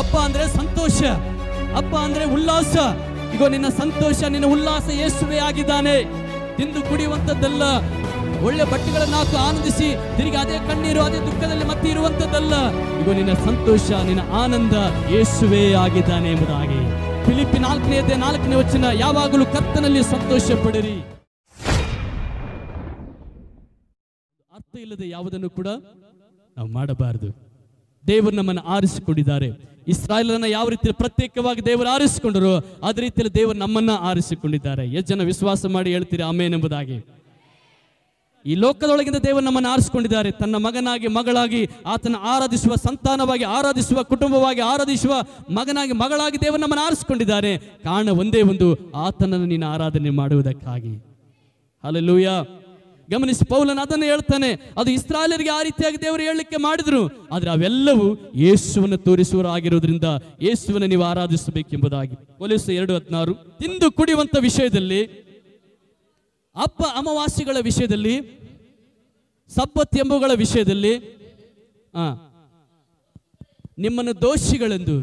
ಹಬ್ಬ ಅಂದ್ರೆ ಸಂತೋಷ, ಹಬ್ಬ ಅಂದ್ರೆ ಉಲ್ಲಾಸ. ಈಗ ನಿನ್ನ ಸಂತೋಷ, ನಿನ್ನ ಉಲ್ಲಾಸ ಯೇಸುವೇ ಆಗಿದ್ದಾನೆ. ತಿಂದು ಕುಡಿಯುವಂಥದ್ದಲ್ಲ, ಒಳ್ಳೆ ಬಟ್ಟೆಗಳನ್ನು ಹಾಕು ಆನಂದಿಸಿ ತಿರುಗಿ ಅದೇ ಕಣ್ಣೀರು ಅದೇ ದುಃಖದಲ್ಲಿ ಮತ್ತೆ ಇರುವಂಥದ್ದಲ್ಲ. ಈಗ ನಿನ್ನ ಸಂತೋಷ, ನಿನ್ನ ಆನಂದ ಯೇಸುವೇ ಆಗಿದ್ದಾನೆ ಎಂಬುದಾಗಿ ಫಿಲಿಪ್ಪಿ 4:4 ವಚನ, ಯಾವಾಗಲೂ ಕರ್ತನಲ್ಲಿ ಸಂತೋಷ ಪಡಿರಿ. ಅರ್ಥ ಇಲ್ಲದೆ ಯಾವುದನ್ನು ಕೂಡ ನಾವು ಮಾಡಬಾರದು. ದೇವರು ನಮ್ಮನ್ನು ಆರಿಸಿಕೊಂಡಿದ್ದಾರೆ. ಇಸ್ರಾಯೇಲನ್ನ ಯಾವ ರೀತಿ ಪ್ರತ್ಯೇಕವಾಗಿ ದೇವರು ಆರಿಸಿಕೊಂಡರು, ಅದೇ ರೀತಿಯಲ್ಲಿ ದೇವರು ನಮ್ಮನ್ನ ಆರಿಸಿಕೊಂಡಿದ್ದಾರೆ. ಎಷ್ಟು ಜನ ವಿಶ್ವಾಸ ಮಾಡಿ ಹೇಳ್ತೀರಿ ಆಮೆನ್ ಎಂಬುದಾಗಿ? ಈ ಲೋಕದೊಳಗಿಂದ ದೇವರು ನಮ್ಮನ್ನು ಆರಿಸಿಕೊಂಡಿದ್ದಾರೆ. ತನ್ನ ಮಗನಾಗಿ ಮಗಳಾಗಿ ಆತನ ಆರಾಧಿಸುವ ಸಂತಾನವಾಗಿ ಆರಾಧಿಸುವ ಕುಟುಂಬವಾಗಿ ಆರಾಧಿಸುವ ಮಗನಾಗಿ ಮಗಳಾಗಿ ದೇವರು ನಮ್ಮನ್ನು ಆರಿಸಿಕೊಂಡಿದ್ದಾರೆ. ಕಾರಣ ಒಂದೇ ಒಂದು, ಆತನನ್ನು ನೀನು ಆರಾಧನೆ ಮಾಡುವುದಕ್ಕಾಗಿ. ಹಲ್ಲೆಲೂಯಾ. ಗಮನಿಸಿ, ಪೌಲನು ಅದನ್ನು ಹೇಳ್ತಾನೆ. ಅದು ಇಸ್ರಾಯೇಲರಿಗೆ ಆ ರೀತಿಯಾಗಿ ದೇವರು ಹೇಳಲಿಕ್ಕೆ ಮಾಡಿದ್ರು, ಆದ್ರೆ ಅವೆಲ್ಲವೂ ಯೇಸುವನ್ನು ತೋರಿಸುವರಾಗಿರೋದ್ರಿಂದ ಯೇಸುವನ್ನು ನೀವು ಆರಾಧಿಸಬೇಕೆಂಬುದಾಗಿ. ಕೊಲೊಸ್ಸೆ 2:16. ತಿಂದು ಕುಡಿಯುವಂತ ವಿಷಯದಲ್ಲಿ, ಹಬ್ಬ ಅಮಾವಾಸ್ಯೆಗಳ ವಿಷಯದಲ್ಲಿ, ಸಬ್ಬತ್ ಎಂಬುಗಳ ವಿಷಯದಲ್ಲಿ ನಿಮ್ಮನ್ನು ದೋಷಿಗಳೆಂದು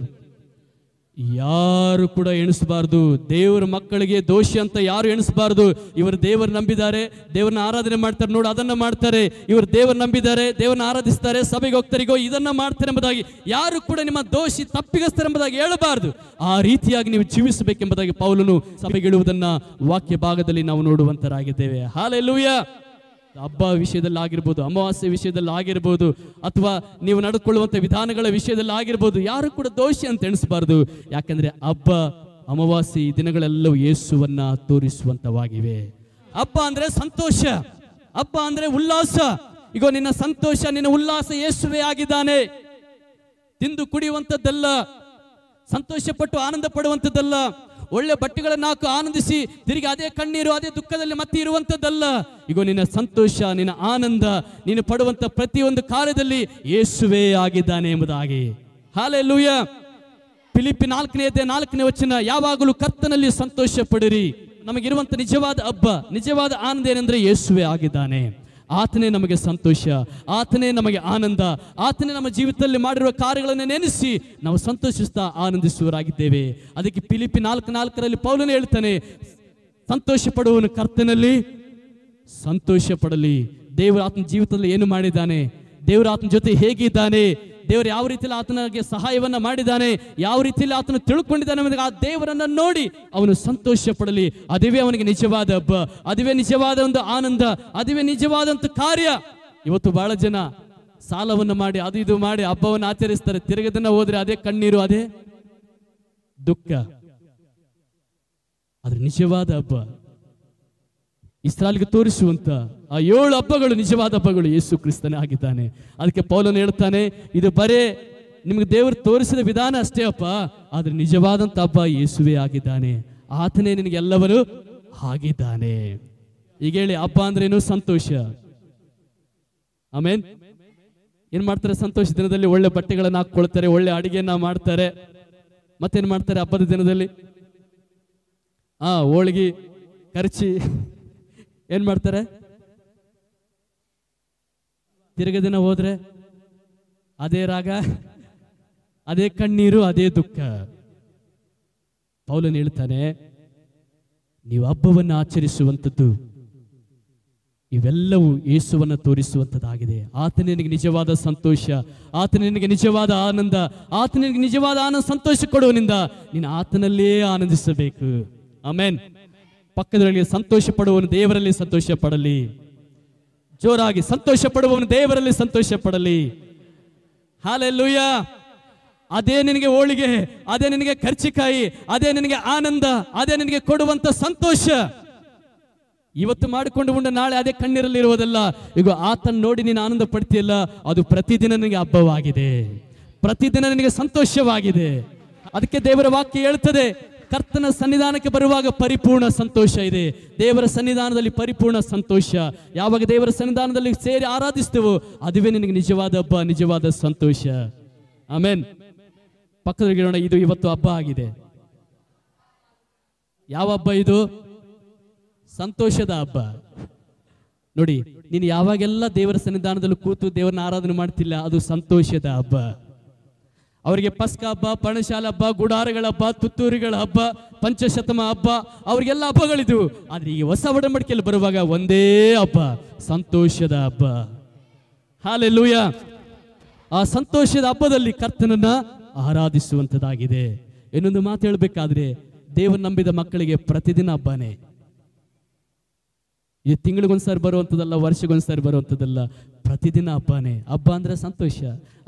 ಯಾರು ಕೂಡ ಎಣಿಸಬಾರದು. ದೇವರ ಮಕ್ಕಳಿಗೆ ದೋಷಿ ಅಂತ ಯಾರು ಎಣಿಸಬಾರದು. ಇವರು ದೇವರು ನಂಬಿದ್ದಾರೆ, ದೇವರನ್ನ ಆರಾಧನೆ ಮಾಡ್ತಾರೆ, ನೋಡು ಅದನ್ನ ಮಾಡ್ತಾರೆ, ಇವರು ದೇವರು ನಂಬಿದ್ದಾರೆ, ದೇವರನ್ನ ಆರಾಧಿಸ್ತಾರೆ, ಸಭೆಗೆ ಹೋಗ್ತಾರೆ, ಇದನ್ನ ಮಾಡ್ತಾರೆ ಎಂಬುದಾಗಿ ಯಾರು ಕೂಡ ನಿಮ್ಮ ದೋಷಿ ತಪ್ಪಿಗಸ್ತಾರೆ ಎಂಬುದಾಗಿ ಹೇಳಬಾರದು. ಆ ರೀತಿಯಾಗಿ ನೀವು ಜೀವಿಸಬೇಕೆಂಬುದಾಗಿ ಪೌಲನು ಸಭೆಗೆ ಹೇಳುವುದನ್ನ ವಾಕ್ಯ ಭಾಗದಲ್ಲಿ ನಾವು ನೋಡುವಂತರಾಗಿದ್ದೇವೆ. ಹಲ್ಲೆಲೂಯಾ. ಹಬ್ಬ ವಿಷಯದಲ್ಲಿ ಆಗಿರ್ಬೋದು, ಅಮಾವಾಸ್ಯೆ ವಿಷಯದಲ್ಲಿ ಆಗಿರ್ಬೋದು, ಅಥವಾ ನೀವು ನಡೆದುಕೊಳ್ಳುವಂಥ ವಿಧಾನಗಳ ವಿಷಯದಲ್ಲಿ ಆಗಿರ್ಬೋದು, ಯಾರು ಕೂಡ ದೋಷಿ ಅಂತ ಎಣಿಸಬಾರದು. ಯಾಕಂದ್ರೆ ಹಬ್ಬ ಅಮಾವಾಸ್ಯೆ ಈ ದಿನಗಳೆಲ್ಲವೂ ಯೇಸುವನ್ನ ತೋರಿಸುವಂತವಾಗಿವೆ. ಹಬ್ಬ ಅಂದ್ರೆ ಸಂತೋಷ, ಹಬ್ಬ ಅಂದ್ರೆ ಉಲ್ಲಾಸ. ಈಗ ನಿನ್ನ ಸಂತೋಷ, ನಿನ್ನ ಉಲ್ಲಾಸ ಯೇಸುವೇ ಆಗಿದ್ದಾನೆ. ತಿಂದು ಕುಡಿಯುವಂಥದ್ದಲ್ಲ, ಸಂತೋಷ ಪಟ್ಟು ಆನಂದ ಪಡುವಂಥದ್ದಲ್ಲ, ಒಳ್ಳೆ ಬಟ್ಟೆಗಳನ್ನು ಹಾಕು ಆನಂದಿಸಿ ತಿರುಗಿ ಅದೇ ಕಣ್ಣೀರು ಅದೇ ದುಃಖದಲ್ಲಿ ಮತ್ತೆ ಇರುವಂಥದ್ದಲ್ಲ. ಈಗ ನಿನ್ನ ಸಂತೋಷ, ನಿನ್ನ ಆನಂದ, ನೀನು ಪಡುವಂತ ಪ್ರತಿಯೊಂದು ಕಾರ್ಯದಲ್ಲಿ ಯೇಸುವೇ ಆಗಿದ್ದಾನೆ ಎಂಬುದಾಗಿ. ಹಲ್ಲೆಲೂಯಾ. ಫಿಲಿಪ್ಪಿ 4:4 ವಚನ, ಯಾವಾಗಲೂ ಕರ್ತನಲ್ಲಿ ಸಂತೋಷ ಪಡಿರಿ. ನಮಗಿರುವಂತ ನಿಜವಾದ ಹಬ್ಬ, ನಿಜವಾದ ಆನಂದ ಏನೆಂದ್ರೆ ಯೇಸುವೇ ಆಗಿದ್ದಾನೆ. ಆತನೇ ನಮಗೆ ಸಂತೋಷ, ಆತನೇ ನಮಗೆ ಆನಂದ, ಆತನೇ ನಮ್ಮ ಜೀವಿತದಲ್ಲಿ ಮಾಡಿರುವ ಕಾರ್ಯಗಳನ್ನು ನೆನೆಸಿ ನಾವು ಸಂತೋಷಿಸ್ತಾ ಆನಂದಿಸುವರಾಗಿದ್ದೇವೆ. ಅದಕ್ಕೆ ಫಿಲಿಪ್ಪಿ 4:4 ಪೌಲನು ಹೇಳ್ತಾನೆ, ಸಂತೋಷ ಪಡುವವನು ಕರ್ತನಲ್ಲಿ ಸಂತೋಷ ಪಡಲಿ. ದೇವರು ಆತನ ಜೀವಿತದಲ್ಲಿ ಏನು ಮಾಡಿದ್ದಾನೆ, ದೇವರು ಆತನ ಜೊತೆ ಹೇಗಿದ್ದಾನೆ, ದೇವರು ಯಾವ ರೀತಿಯಲ್ಲಿ ಆತನಿಗೆ ಸಹಾಯವನ್ನ ಮಾಡಿದ್ದಾನೆ, ಯಾವ ರೀತಿಯಲ್ಲಿ ಆತನು ತಿಳ್ಕೊಂಡಿದ್ದಾನೆ ಅನ್ನೋದಕ್ಕೆ ಆ ದೇವರನ್ನ ನೋಡಿ ಅವನು ಸಂತೋಷ ಪಡಲಿ. ಅದುವೇ ಅವನಿಗೆ ನಿಜವಾದ ಹಬ್ಬ, ಅದುವೇ ನಿಜವಾದ ಒಂದು ಆನಂದ, ಅದುವೇ ನಿಜವಾದಂತ ಕಾರ್ಯ. ಇವತ್ತು ಬಹಳ ಜನ ಸಾಲವನ್ನು ಮಾಡಿ ಅದು ಇದು ಮಾಡಿ ಹಬ್ಬವನ್ನು ಆಚರಿಸ್ತಾರೆ, ತಿರುಗದನ್ನ ಹೋದ್ರೆ ಅದೇ ಕಣ್ಣೀರು ಅದೇ ದುಃಖ. ಆದ್ರೆ ನಿಜವಾದ ಹಬ್ಬ, ಇಸ್ರಾಯೇಲಿಗೆ ತೋರಿಸುವಂತ ಆ 7 ಹಬ್ಬಗಳು ನಿಜವಾದ ಹಬ್ಬಗಳು ಯೇಸು ಕ್ರಿಸ್ತನೇ ಆಗಿದ್ದಾನೆ. ಅದಕ್ಕೆ ಪೌಲನು ಹೇಳ್ತಾನೆ, ಇದು ಬರೇ ನಿಮ್ಗೆ ದೇವರು ತೋರಿಸಿದ ವಿಧಾನ ಅಷ್ಟೇ ಅಪ್ಪ, ಆದ್ರೆ ನಿಜವಾದಂತ ಹಬ್ಬ ಯೇಸುವೇ ಆಗಿದ್ದಾನೆ. ಆತನೇ ನಿನಗೆ ಎಲ್ಲವರು ಆಗಿದ್ದಾನೆ. ಈಗ ಹೇಳಿ, ಹಬ್ಬ ಅಂದ್ರೇನು? ಸಂತೋಷ. ಆಮೇನ್. ಏನ್ ಮಾಡ್ತಾರೆ ಸಂತೋಷ ದಿನದಲ್ಲಿ? ಒಳ್ಳೆ ಬಟ್ಟೆಗಳನ್ನ ಹಾಕೊಳ್ತಾರೆ, ಒಳ್ಳೆ ಅಡಿಗೆಯನ್ನ ಮಾಡ್ತಾರೆ, ಮತ್ತೇನ್ ಮಾಡ್ತಾರೆ ಹಬ್ಬದ ದಿನದಲ್ಲಿ? ಹೋಳಿಗೆ ಖರ್ಚಿ ಏನ್ ಮಾಡ್ತಾರೆ? ತಿರುಗ ದಿನ ಹೋದ್ರೆ ಅದೇ ರಾಗ, ಅದೇ ಕಣ್ಣೀರು, ಅದೇ ದುಃಖ. ಪೌಲನು ಹೇಳ್ತಾನೆ, ನೀವು ಹಬ್ಬವನ್ನು ಆಚರಿಸುವಂಥದ್ದು ಇವೆಲ್ಲವೂ ಯೇಸುವನ್ನು ತೋರಿಸುವಂಥದ್ದಾಗಿದೆ. ಆತನೇ ನಿನಗೆ ನಿಜವಾದ ಸಂತೋಷ, ಆತನೇ ನಿನಗೆ ನಿಜವಾದ ಆನಂದ, ಆತನೇ ನಿನಗೆ ನಿಜವಾದ ಆನಂದ ಸಂತೋಷ ಕೊಡುವನಿಂದ ನೀನು ಆತನಲ್ಲೇ ಆನಂದಿಸಬೇಕು. ಆಮೆನ್. ಪಕ್ಕದೊಳಗೆ ಸಂತೋಷ ಪಡುವವನು ದೇವರಲ್ಲಿ ಸಂತೋಷ ಪಡಲಿ. ಜೋರಾಗಿ, ಸಂತೋಷ ಪಡುವವನು ದೇವರಲ್ಲಿ ಸಂತೋಷ ಪಡಲಿ. ಹಲ್ಲೆಲೂಯಾ. ಅದೇ ನಿನಗೆ ಹೋಳಿಗೆ, ಅದೇ ನಿನಗೆ ಕರ್ಚಿಕಾಯಿ, ಅದೇ ನಿನಗೆ ಆನಂದ, ಅದೇ ನಿನಗೆ ಕೊಡುವಂತ ಸಂತೋಷ. ಇವತ್ತು ಮಾಡಿಕೊಂಡು ಉಂಡ ನಾಳೆ ಅದೇ ಕಣ್ಣೀರಲ್ಲಿ ಇರುವುದಲ್ಲ. ಈಗ ಆತನ ನೋಡಿ ನೀನು ಆನಂದ ಪಡ್ತೀಯಲ್ಲ, ಅದು ಪ್ರತಿದಿನ ನಿನಗೆ ಹಬ್ಬವಾಗಿದೆ, ಪ್ರತಿದಿನ ನಿನಗೆ ಸಂತೋಷವಾಗಿದೆ. ಅದಕ್ಕೆ ದೇವರ ವಾಕ್ಯ ಹೇಳ್ತದೆ, ಕರ್ತನ ಸನ್ನಿಧಾನಕ್ಕೆ ಬರುವಾಗ ಪರಿಪೂರ್ಣ ಸಂತೋಷ ಇದೆ. ದೇವರ ಸನ್ನಿಧಾನದಲ್ಲಿ ಪರಿಪೂರ್ಣ ಸಂತೋಷ. ಯಾವಾಗ ದೇವರ ಸನ್ನಿಧಾನದಲ್ಲಿ ಸೇರಿ ಆರಾಧಿಸ್ತೇವೋ ಅದುವೇ ನಿನಗೆ ನಿಜವಾದ ಹಬ್ಬ, ನಿಜವಾದ ಸಂತೋಷ. ಆಮೆನ್. ಪಕ್ಕದಲ್ಲಿ ಹೇಳೋಣ, ಇದು ಇವತ್ತು ಹಬ್ಬ ಆಗಿದೆ. ಯಾವ ಹಬ್ಬ ಇದು? ಸಂತೋಷದ ಹಬ್ಬ. ನೋಡಿ, ನೀನು ಯಾವಾಗೆಲ್ಲ ದೇವರ ಸನ್ನಿಧಾನದಲ್ಲಿ ಕೂತು ದೇವರನ್ನ ಆರಾಧನೆ ಮಾಡ್ತಿಲ್ಲ, ಅದು ಸಂತೋಷದ ಹಬ್ಬ. ಅವರಿಗೆ ಪಸ್ಕ ಹಬ್ಬ, ಪರ್ಣಶಾಲ ಹಬ್ಬ, ಗುಡಾರಗಳ ಹಬ್ಬ, ತುತ್ತೂರಿಗಳ ಹಬ್ಬ, ಪಂಚಶತಮ ಹಬ್ಬ, ಅವರಿಗೆಲ್ಲ ಹಬ್ಬಗಳಿದ್ವು. ಆದ್ರೆ ಈ ಹೊಸ ಒಡಂಬಡಿಕೆಯಲ್ಲಿ ಬರುವಾಗ ಒಂದೇ ಹಬ್ಬ, ಸಂತೋಷದ ಹಬ್ಬ. ಹಲ್ಲೆಲೂಯಾ. ಆ ಸಂತೋಷದ ಹಬ್ಬದಲ್ಲಿ ಕರ್ತನನ್ನ ಆರಾಧಿಸುವಂತದ್ದಾಗಿದೆ. ಇನ್ನೊಂದು ಮಾತು ಹೇಳಬೇಕಾದ್ರೆ, ದೇವರು ನಂಬಿದ ಮಕ್ಕಳಿಗೆ ಪ್ರತಿದಿನ ಹಬ್ಬನೇ. ಈ ತಿಂಗಳಿಗೊಂದ್ಸಾರಿ ಬರುವಂಥದ್ದಲ್ಲ, ವರ್ಷಗೊಂದ್ಸಾರಿ ಬರುವಂಥದ್ದಲ್ಲ, ಪ್ರತಿದಿನ ಹಬ್ಬನೇ. ಹಬ್ಬ ಅಂದ್ರೆ ಸಂತೋಷ,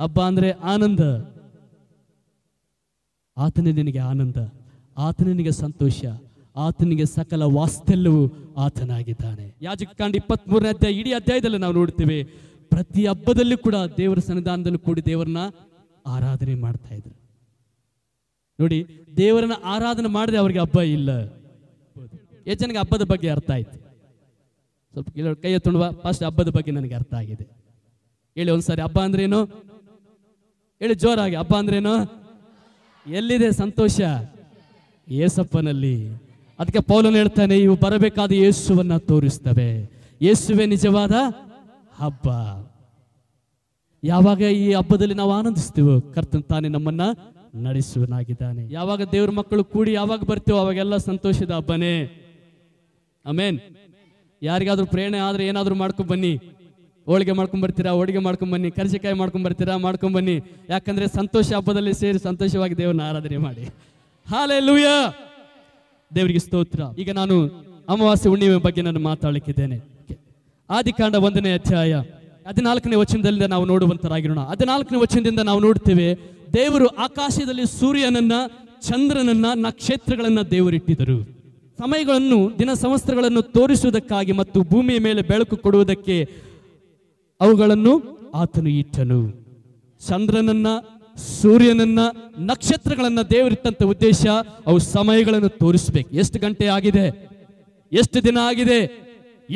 ಹಬ್ಬ ಅಂದ್ರೆ ಆನಂದ. ಆತನೇ ನಿನಗೆ ಆನಂದ, ಆತನೇ ನಿನಗೆ ಸಂತೋಷ, ಆತನಿಗೆ ಸಕಲ ವಾತ್ಸಲ್ಯವೂ ಆತನಾಗಿದ್ದಾನೆ. ಯಾಜಕಕಾಂಡ 23ನೇ ಅಧ್ಯಾಯ, ಇಡೀ ಅಧ್ಯಾಯದಲ್ಲಿ ನಾವು ನೋಡ್ತೇವೆ, ಪ್ರತಿ ಹಬ್ಬದಲ್ಲಿ ಕೂಡ ದೇವರ ಸನ್ನಿಧಾನದಲ್ಲಿ ಕೂಡಿ ದೇವರನ್ನ ಆರಾಧನೆ ಮಾಡ್ತಾ ಇದ್ರು. ನೋಡಿ, ದೇವರನ್ನ ಆರಾಧನೆ ಮಾಡದೆ ಅವ್ರಿಗೆ ಹಬ್ಬ ಇಲ್ಲ. ಎಷ್ಟು ಜನಕ್ಕೆ ಹಬ್ಬದ ಬಗ್ಗೆ ಅರ್ಥ ಆಯ್ತು? ಸ್ವಲ್ಪ ಕೈ ಎತ್ತುವ. ಫಸ್ಟ್ ಹಬ್ಬದ ಬಗ್ಗೆ ನನಗೆ ಅರ್ಥ ಆಗಿದೆ. ಹೇಳಿ ಒಂದ್ಸಾರಿ, ಹಬ್ಬ ಅಂದ್ರೇನು? ಹೇಳಿ ಜೋರಾಗಿ, ಹಬ್ಬ ಅಂದ್ರೇನು? ಎಲ್ಲಿದೆ ಸಂತೋಷ? ಯೇಸಪ್ಪನಲ್ಲಿ. ಅದಕ್ಕೆ ಪೌಲನು ಹೇಳ್ತಾನೆ, ಇವು ಬರಬೇಕಾದ ಯೇಸುವನ್ನ ತೋರಿಸ್ತವೆ. ಯೇಸುವೆ ನಿಜವಾದ ಹಬ್ಬ. ಯಾವಾಗ ಈ ಹಬ್ಬದಲ್ಲಿ ನಾವು ಆನಂದಿಸ್ತೀವೋ, ಕರ್ತನ ತಾನೇ ನಮ್ಮನ್ನ ನಡೆಸುವನಾಗಿದ್ದಾನೆ. ಯಾವಾಗ ದೇವ್ರ ಮಕ್ಕಳು ಕೂಡಿ ಯಾವಾಗ ಬರ್ತೀವೋ ಅವಾಗೆಲ್ಲ ಸಂತೋಷದ ಹಬ್ಬನೇ. ಆಮೇನ್. ಯಾರಿಗಾದ್ರೂ ಪ್ರೇರಣೆ ಆದ್ರೆ ಏನಾದ್ರೂ ಮಾಡ್ಕೊಂಡ್ ಬನ್ನಿ. ಹೋಳಿಗೆ ಮಾಡ್ಕೊಂಡ್ ಬರ್ತೀರಾ, ಹೋಳಿಗೆ ಮಾಡ್ಕೊಂಡ್ ಬನ್ನಿ. ಕರ್ಜಿಕಾಯಿ ಮಾಡ್ಕೊಂಡ್ ಬರ್ತೀರಾ, ಮಾಡ್ಕೊಂಡ್ ಬನ್ನಿ. ಯಾಕಂದ್ರೆ ಸಂತೋಷ ಹಬ್ಬದಲ್ಲಿ ಸೇರಿ ಸಂತೋಷವಾಗಿ ದೇವರನ್ನ ಆರಾಧನೆ ಮಾಡಿ. ಹಲ್ಲೆಲೂಯಾ. ದೇವರಿಗೆ ಸ್ತೋತ್ರ. ಈಗ ನಾನು ಅಮಾವಾಸ್ಯೆ ಹುಣ್ಣಿಮೆ ಬಗ್ಗೆ ನಾನು ಮಾತಾಡಲಿಕ್ಕಿದ್ದೇನೆ. ಆದಿಕಾಂಡ 1ನೇ ಅಧ್ಯಾಯ 14ನೇ ವಚನದಿಂದ ನಾವು ನೋಡುವಂತರಾಗಿರೋಣ. 14ನೇ ವಚನದಿಂದ ನಾವು ನೋಡ್ತೇವೆ, ದೇವರು ಆಕಾಶದಲ್ಲಿ ಸೂರ್ಯನನ್ನ, ಚಂದ್ರನನ್ನ, ನಕ್ಷತ್ರಗಳನ್ನ ದೇವರಿಟ್ಟಿದ್ದರು. ಸಮಯಗಳನ್ನು, ದಿನ ಸಂವತ್ಸರಗಳನ್ನು ತೋರಿಸುವುದಕ್ಕಾಗಿ ಮತ್ತು ಭೂಮಿಯ ಮೇಲೆ ಬೆಳಕು ಕೊಡುವುದಕ್ಕೆ ಅವುಗಳನ್ನು ಆತನು ಇಟ್ಟನು. ಚಂದ್ರನನ್ನ, ಸೂರ್ಯನನ್ನ, ನಕ್ಷತ್ರಗಳನ್ನ ದೇವರಿಟ್ಟಂತ ಉದ್ದೇಶ, ಅವು ಸಮಯಗಳನ್ನು ತೋರಿಸ್ಬೇಕು. ಎಷ್ಟು ಗಂಟೆ ಆಗಿದೆ, ಎಷ್ಟು ದಿನ ಆಗಿದೆ,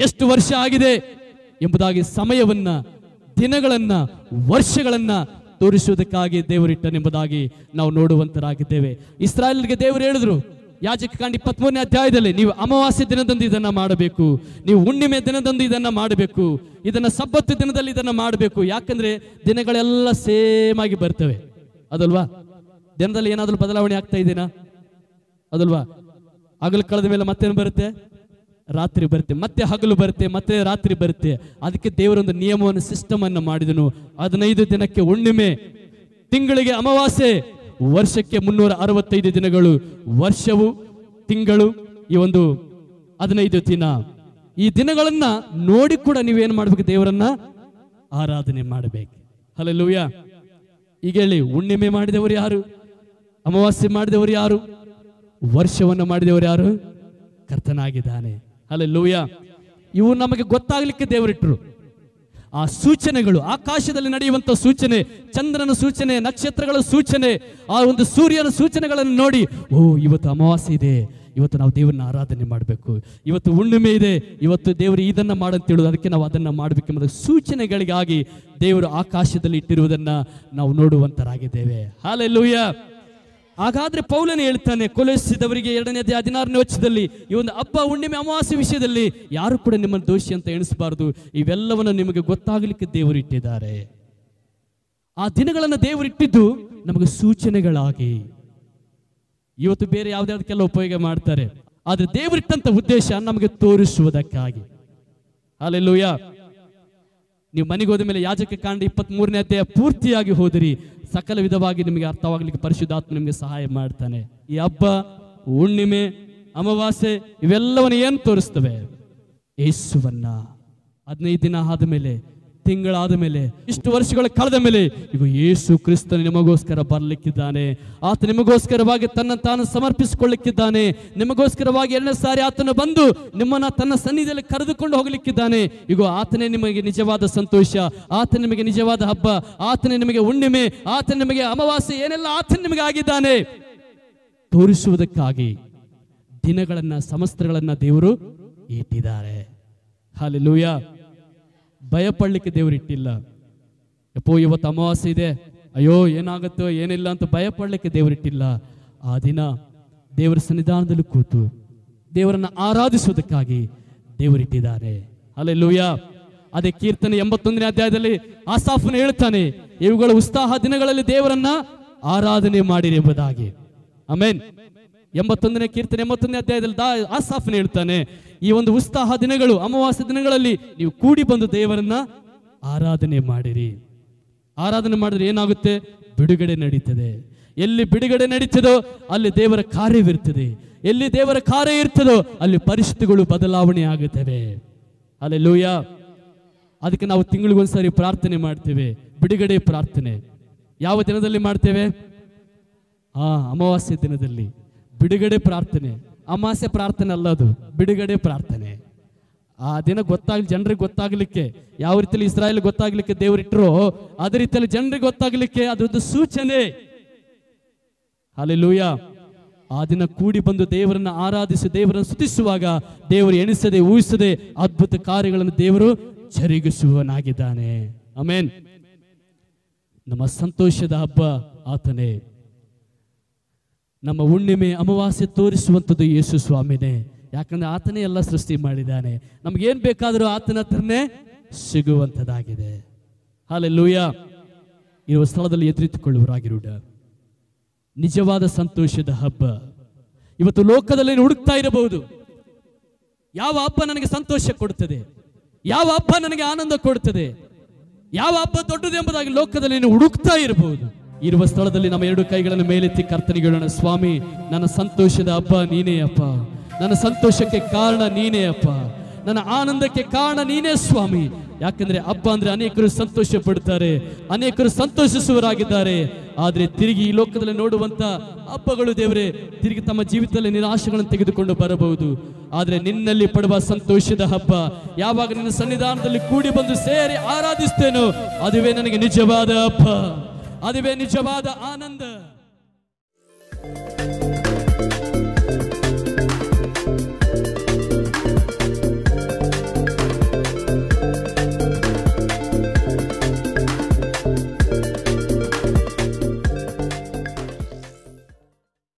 ಎಷ್ಟು ವರ್ಷ ಆಗಿದೆ ಎಂಬುದಾಗಿ ಸಮಯವನ್ನ, ದಿನಗಳನ್ನ, ವರ್ಷಗಳನ್ನ ತೋರಿಸುವುದಕ್ಕಾಗಿ ದೇವರಿಟ್ಟನೆಂಬುದಾಗಿ ನಾವು ನೋಡುವಂತರಾಗಿದ್ದೇವೆ. ಇಸ್ರಾಯೇಲ್ಗೆ ದೇವರು ಹೇಳಿದ್ರು, ಯಾಜಕಕಾಂಡ 23ನೇ ಅಧ್ಯಾಯದಲ್ಲಿ, ನೀವು ಅಮಾವಾಸ್ಯೆ ದಿನದಂದು ಇದನ್ನ ಮಾಡಬೇಕು, ನೀವು ಹುಣ್ಣಿಮೆ ದಿನದಂದು ಇದನ್ನ ಮಾಡಬೇಕು, ಇದನ್ನ ಸಬ್ಬತ್ತು ದಿನದಲ್ಲಿ ಇದನ್ನ ಮಾಡಬೇಕು. ಯಾಕಂದ್ರೆ ದಿನಗಳೆಲ್ಲ ಸೇಮ್ ಆಗಿ ಬರ್ತವೆ, ಅದಲ್ವಾ? ದಿನದಲ್ಲಿ ಏನಾದ್ರೂ ಬದಲಾವಣೆ ಆಗ್ತಾ ಇದೆನಾ? ಅದಲ್ವಾ? ಹಗಲು ಕಳೆದ ಮೇಲೆ ಮತ್ತೇನು ಬರುತ್ತೆ? ರಾತ್ರಿ ಬರುತ್ತೆ, ಮತ್ತೆ ಹಗಲು ಬರುತ್ತೆ, ಮತ್ತೆ ರಾತ್ರಿ ಬರುತ್ತೆ. ಅದಕ್ಕೆ ದೇವರೊಂದು ನಿಯಮವನ್ನು, ಸಿಸ್ಟಮ್ ಅನ್ನು ಮಾಡಿದನು. 15 ದಿನಕ್ಕೆ ಹುಣ್ಣಿಮೆ, ತಿಂಗಳಿಗೆ ಅಮಾವಾಸ್ಯೆ, ವರ್ಷಕ್ಕೆ 365 ದಿನಗಳು. ವರ್ಷವು, ತಿಂಗಳು, ಈ ಒಂದು 15 ದಿನ. ಈ ದಿನಗಳನ್ನ ನೋಡಿ ಕೂಡ ನೀವೇನ್ ಮಾಡ್ಬೇಕು? ದೇವರನ್ನ ಆರಾಧನೆ ಮಾಡಬೇಕು. ಹಲ್ಲೆಲೂಯಾ. ಈಗ ಹೇಳಿ, ಹುಣ್ಣಿಮೆ ಮಾಡಿದವರು ಯಾರು? ಅಮಾವಾಸ್ಯೆ ಮಾಡಿದವರು ಯಾರು? ವರ್ಷವನ್ನು ಮಾಡಿದವರು ಯಾರು? ಕರ್ತನಾಗಿದ್ದಾನೆ. ಹಲ್ಲೆಲೂಯಾ. ಇವು ನಮಗೆ ಗೊತ್ತಾಗ್ಲಿಕ್ಕೆ ದೇವರಿಟ್ಟರು. ಆ ಸೂಚನೆಗಳು, ಆಕಾಶದಲ್ಲಿ ನಡೆಯುವಂತ ಸೂಚನೆ, ಚಂದ್ರನ ಸೂಚನೆ, ನಕ್ಷತ್ರಗಳ ಸೂಚನೆ, ಆ ಒಂದು ಸೂರ್ಯನ ಸೂಚನೆಗಳನ್ನು ನೋಡಿ, ಓ ಇವತ್ತು ಅಮಾವಾಸ್ಯೆ ಇದೆ, ಇವತ್ತು ನಾವು ದೇವರನ್ನ ಆರಾಧನೆ ಮಾಡಬೇಕು, ಇವತ್ತು ಹುಣ್ಣಿಮೆ ಇದೆ, ಇವತ್ತು ದೇವರು ಇದನ್ನ ಮಾಡಂತೇಳುದು, ಅದಕ್ಕೆ ನಾವು ಅದನ್ನ ಮಾಡಬೇಕೆಂಬುದು ಸೂಚನೆಗಳಿಗಾಗಿ ದೇವರು ಆಕಾಶದಲ್ಲಿ ಇಟ್ಟಿರುವುದನ್ನ ನಾವು ನೋಡುವಂತರಾಗಿದ್ದೇವೆ. ಹಲ್ಲೆಲೂಯಾ. ಹಾಗಾದ್ರೆ ಪೌಲನು ಹೇಳ್ತಾನೆ ಕೊಲೊಸ್ಸೆದವರಿಗೆ 2ನೇ ಅಧ್ಯಾಯ 16ನೇ ವಚನದಲ್ಲಿ, ಈ ಒಂದು ಹಬ್ಬ, ಹುಣ್ಣಿಮೆ, ಅಮಾವಾಸ್ಯೆ ವಿಷಯದಲ್ಲಿ ಯಾರು ಕೂಡ ನಿಮ್ಮನ್ನು ದೋಷಿ ಅಂತ ಎಣಿಸಬಾರದು. ಇವೆಲ್ಲವನ್ನು ನಿಮಗೆ ಗೊತ್ತಾಗಲಿಕ್ಕೆ ದೇವರು ಇಟ್ಟಿದ್ದಾರೆ. ಆ ದಿನಗಳನ್ನು ದೇವರು ಇಟ್ಟಿದ್ದು ನಮಗೆ ಸೂಚನೆಗಳಾಗಿ. ಇವತ್ತು ಬೇರೆ ಯಾವ್ದಾವ್ದಕ್ಕೆಲ್ಲ ಉಪಯೋಗ ಮಾಡ್ತಾರೆ, ಆದ್ರೆ ದೇವರಿಟ್ಟಂತ ಉದ್ದೇಶ ನಮಗೆ ತೋರಿಸುವುದಕ್ಕಾಗಿ. ಹಲ್ಲೆಲೂಯಾ. ನೀವು ಮನೆಗೆ ಹೋದ ಮೇಲೆ ಯಾಜಕಕಾಂಡ 23ನೇ ಅಧ್ಯಾಯ ಪೂರ್ತಿಯಾಗಿ ಹೋದಿರಿ, ಸಕಲ ವಿಧವಾಗಿ ನಿಮಗೆ ಅರ್ಥವಾಗಲಿಕ್ಕೆ ಪರಿಶುದ್ಧಾತ್ಮ ನಿಮಗೆ ಸಹಾಯ ಮಾಡ್ತಾನೆ. ಈ ಹಬ್ಬ, ಹುಣ್ಣಿಮೆ, ಅಮಾವಾಸ್ಯೆ ಇವೆಲ್ಲವನ್ನು ಏನು ತೋರಿಸ್ತವೆ? ಯೇಸುವನ್ನ. 15 ದಿನ ಆದ ಮೇಲೆ, ತಿಂಗಳಾದ ಮೇಲೆ, ಇಷ್ಟು ವರ್ಷಗಳ ಕಳೆದ ಮೇಲೆ, ಈಗ ಯೇಸು ಕ್ರಿಸ್ತನು ನಿಮಗೋಸ್ಕರ ಬರಲಿಕ್ಕಿದ್ದಾನೆ. ಆತ ನಿಮಗೋಸ್ಕರವಾಗಿ ತನ್ನ ತಾನು ಸಮರ್ಪಿಸಿಕೊಳ್ಳಿಕ್ಕಿದ್ದಾನೆ. ನಿಮಗೋಸ್ಕರವಾಗಿ 2ನೇ ಸಾರಿ ಆತನು ಬಂದು ನಿಮ್ಮನ್ನ ತನ್ನ ಸನ್ನಿಧಿಯಲ್ಲಿ ಕರೆದುಕೊಂಡು ಹೋಗಲಿಕ್ಕಿದ್ದಾನೆ. ಈಗ ಆತನೇ ನಿಮಗೆ ನಿಜವಾದ ಸಂತೋಷ, ಆತ ನಿಮಗೆ ನಿಜವಾದ ಹಬ್ಬ, ಆತನೇ ನಿಮಗೆ ಹುಣ್ಣಿಮೆ, ಆತ ನಿಮಗೆ ಅಮಾವಾಸ್ಯೆ, ಏನೆಲ್ಲ ಆತ ನಿಮಗೆ ಆಗಿದ್ದಾನೆ ತೋರಿಸುವುದಕ್ಕಾಗಿ ದಿನಗಳನ್ನ, ಸಂವತ್ಸರಗಳನ್ನ ದೇವರು ಇಟ್ಟಿದ್ದಾರೆ. ಹಲ್ಲೆಲೂಯಾ. ಭಯಪಡ್ಲಿಕ್ಕೆ ದೇವರು ಇಟ್ಟಿಲ್ಲ. ಯಪ್ಪೋ ಇವತ್ತು ಅಮಾವಾಸ್ಯೆ ಇದೆ, ಅಯ್ಯೋ ಏನಾಗುತ್ತೋ ಏನಿಲ್ಲ ಅಂತ ಭಯಪಡ್ಲಿಕ್ಕೆ ದೇವರಿಟ್ಟಿಲ್ಲ. ಆ ದಿನ ದೇವರ ಸನ್ನಿಧಾನದಲ್ಲಿ ಕೂತು ದೇವರನ್ನ ಆರಾಧಿಸುವುದಕ್ಕಾಗಿ ದೇವರಿಟ್ಟಿದ್ದಾರೆ. ಹಲ್ಲೆಲೂಯಾ. ಅದೇ ಕೀರ್ತನೆ 81ನೇ ಅಧ್ಯಾಯದಲ್ಲಿ ಆಸಾಫನು ಹೇಳ್ತಾನೆ, ಇವುಗಳ ಉತ್ಸಾಹ ದಿನಗಳಲ್ಲಿ ದೇವರನ್ನ ಆರಾಧನೆ ಮಾಡಿರಿ ಎಂಬುದಾಗಿ. ಆಮೆನ್. 81ನೇ ಕೀರ್ತನೆ 81ನೇ ಅಧ್ಯಾಯದಲ್ಲಿ ಆಸಾಫನ್ ಹೇಳ್ತಾನೆ, ಈ ಒಂದು ಉತ್ಸಾಹ ದಿನಗಳು, ಅಮಾವಾಸ್ಯ ದಿನಗಳಲ್ಲಿ ನೀವು ಕೂಡಿ ಬಂದು ದೇವರನ್ನ ಆರಾಧನೆ ಮಾಡಿರಿ. ಆರಾಧನೆ ಮಾಡಿದ್ರೆ ಏನಾಗುತ್ತೆ? ಬಿಡುಗಡೆ ನಡೀತದೆ. ಎಲ್ಲಿ ಬಿಡುಗಡೆ ನಡೀತದೋ ಅಲ್ಲಿ ದೇವರ ಕಾರ್ಯವಿರ್ತದೆ. ಎಲ್ಲಿ ದೇವರ ಕಾರ್ಯ ಇರ್ತದೋ ಅಲ್ಲಿ ಪರಿಸ್ಥಿತಿಗಳು ಬದಲಾವಣೆ ಆಗುತ್ತವೆ. ಹಲ್ಲೆಲೂಯಾ. ಅದಕ್ಕೆ ನಾವು ತಿಂಗಳಿಗೊಂದ್ಸರಿ ಪ್ರಾರ್ಥನೆ ಮಾಡ್ತೇವೆ, ಬಿಡುಗಡೆ ಪ್ರಾರ್ಥನೆ. ಯಾವ ದಿನದಲ್ಲಿ ಮಾಡ್ತೇವೆ? ಅಮಾವಾಸ್ಯ ದಿನದಲ್ಲಿ ಬಿಡುಗಡೆ ಪ್ರಾರ್ಥನೆ. ಅಮಾವಾಸ್ಯ ಪ್ರಾರ್ಥನೆ ಅಲ್ಲ, ಅದು ಬಿಡುಗಡೆ ಪ್ರಾರ್ಥನೆ. ಆ ದಿನ ಜನರಿಗೆ ಗೊತ್ತಾಗ್ಲಿಕ್ಕೆ, ಯಾವ ರೀತಿಯಲ್ಲಿ ಇಸ್ರಾಯೇಲ್ ಗೊತ್ತಾಗ್ಲಿಕ್ಕೆ ದೇವರಿಟ್ಟರೋ ಅದೇ ರೀತಿಯಲ್ಲಿ ಜನರಿಗೆ ಗೊತ್ತಾಗ್ಲಿಕ್ಕೆ ಅದೊಂದು ಸೂಚನೆ. ಹಲ್ಲೆಲೂಯಾ. ಆ ದಿನ ಕೂಡಿ ಬಂದು ದೇವರನ್ನ ಆರಾಧಿಸಿ ದೇವರನ್ನು ಸ್ತುತಿಸುವಾಗ ದೇವರು ಎಣಿಸದೆ ಊಹಿಸದೆ ಅದ್ಭುತ ಕಾರ್ಯಗಳನ್ನು ದೇವರು ಜರುಗಿಸುವನಾಗಿದ್ದಾನೆ. ಆಮೆನ್. ನಮ್ಮ ಸಂತೋಷದ ಹಬ್ಬ ಆತನೇ. ನಮ್ಮ ಹುಣ್ಣಿಮೆ ಅಮಾವಾಸ್ಯೆ ತೋರಿಸುವಂಥದ್ದು ಯೇಸು ಸ್ವಾಮಿನೇ. ಯಾಕಂದ್ರೆ ಆತನೇ ಎಲ್ಲ ಸೃಷ್ಟಿ ಮಾಡಿದ್ದಾನೆ. ನಮ್ಗೇನ್ ಬೇಕಾದರೂ ಆತನ ಹತ್ರನೇ ಸಿಗುವಂಥದ್ದಾಗಿದೆ. ಹಲ್ಲೆಲೂಯಾ. ಇರುವ ಸ್ಥಳದಲ್ಲಿ ಎದುರಿಟ್ಟುಕೊಳ್ಳುವರಾಗಿರುವುದ ನಿಜವಾದ ಸಂತೋಷದ ಹಬ್ಬ. ಇವತ್ತು ಲೋಕದಲ್ಲಿ ಹುಡುಕ್ತಾ ಇರಬಹುದು, ಯಾವ ಹಬ್ಬ ನನಗೆ ಸಂತೋಷ ಕೊಡುತ್ತದೆ, ಯಾವ ಹಬ್ಬ ನನಗೆ ಆನಂದ ಕೊಡುತ್ತದೆ, ಯಾವ ಹಬ್ಬ ದೊಡ್ಡದು ಎಂಬುದಾಗಿ ಲೋಕದಲ್ಲಿ ಹುಡುಕ್ತಾ ಇರಬಹುದು. ಇರುವ ಸ್ಥಳದಲ್ಲಿ ನಮ್ಮ ಎರಡು ಕೈಗಳನ್ನು ಮೇಲೆತ್ತಿ ಕರ್ತನಿಗೆ ಹೇಳೋಣ, ಸ್ವಾಮಿ, ನನ್ನ ಸಂತೋಷದ ಹಬ್ಬ ನೀನೇ ಅಪ್ಪ, ನನ್ನ ಸಂತೋಷಕ್ಕೆ ಕಾರಣ ನೀನೇ ಅಪ್ಪ, ನನ್ನ ಆನಂದಕ್ಕೆ ಕಾರಣ ನೀನೇ ಸ್ವಾಮಿ. ಯಾಕಂದ್ರೆ ಹಬ್ಬ ಅಂದ್ರೆ ಅನೇಕರು ಸಂತೋಷ ಪಡ್ತಾರೆ, ಅನೇಕರು ಸಂತೋಷಿಸುವರಾಗಿದ್ದಾರೆ. ಆದ್ರೆ ತಿರುಗಿ ಈ ಲೋಕದಲ್ಲಿ ನೋಡುವಂತ ಹಬ್ಬಗಳು ದೇವರೇ ತಿರುಗಿ ತಮ್ಮ ಜೀವಿತದಲ್ಲಿ ನಿರಾಶೆಗಳನ್ನು ತೆಗೆದುಕೊಂಡು ಬರಬಹುದು. ಆದ್ರೆ ನಿನ್ನಲ್ಲಿ ಪಡುವ ಸಂತೋಷದ ಹಬ್ಬ, ಯಾವಾಗ ನಿನ್ನ ಸನ್ನಿಧಾನದಲ್ಲಿ ಕೂಡಿ ಬಂದು ಸೇರಿ ಆರಾಧಿಸ್ತೇನೋ ಅದುವೇ ನನಗೆ ನಿಜವಾದ ಹಬ್ಬ, ಅದುವೇ ನಿಜವಾದ ಆನಂದ.